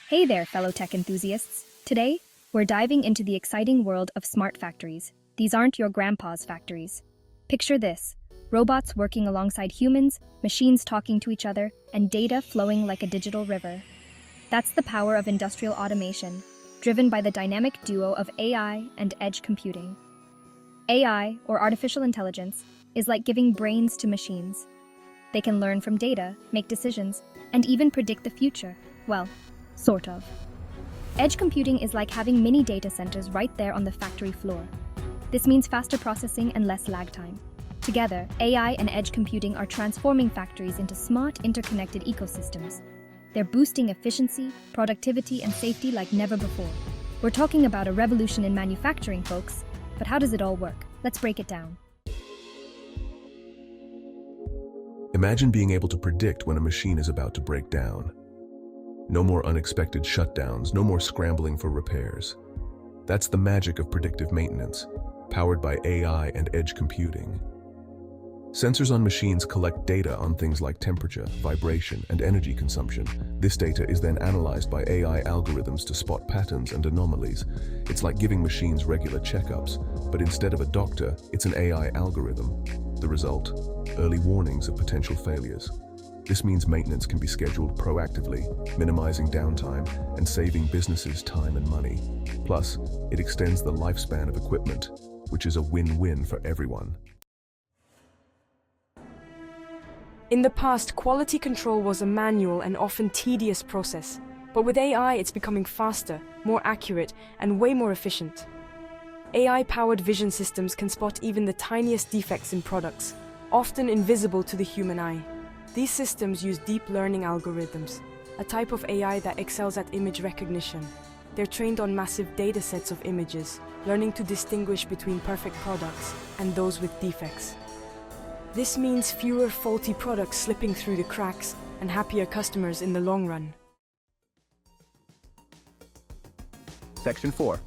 Hey there, fellow tech enthusiasts. Today, we're diving into the exciting world of smart factories. These aren't your grandpa's factories. Picture this: robots working alongside humans, machines talking to each other, and data flowing like a digital river. That's the power of industrial automation, driven by the dynamic duo of AI and edge computing. AI, or artificial intelligence, is like giving brains to machines. They can learn from data, make decisions, and even predict the future. Well, sort of. Edge computing is like having mini data centers right there on the factory floor. This means faster processing and less lag time. Together, AI and edge computing are transforming factories into smart, interconnected ecosystems. They're boosting efficiency, productivity, and safety like never before. We're talking about a revolution in manufacturing, folks. But how does it all work? Let's break it down. Imagine being able to predict when a machine is about to break down. No more unexpected shutdowns, no more scrambling for repairs. That's the magic of predictive maintenance, powered by AI and edge computing. Sensors on machines collect data on things like temperature, vibration, and energy consumption. This data is then analyzed by AI algorithms to spot patterns and anomalies. It's like giving machines regular checkups, but instead of a doctor, it's an AI algorithm. The result? Early warnings of potential failures. This means maintenance can be scheduled proactively, minimizing downtime and saving businesses time and money. Plus, it extends the lifespan of equipment, which is a win-win for everyone. In the past, quality control was a manual and often tedious process. But with AI, it's becoming faster, more accurate, and way more efficient. AI-powered vision systems can spot even the tiniest defects in products, often invisible to the human eye. These systems use deep learning algorithms, a type of AI that excels at image recognition. They're trained on massive datasets of images, learning to distinguish between perfect products and those with defects. This means fewer faulty products slipping through the cracks and happier customers in the long run. Section 4.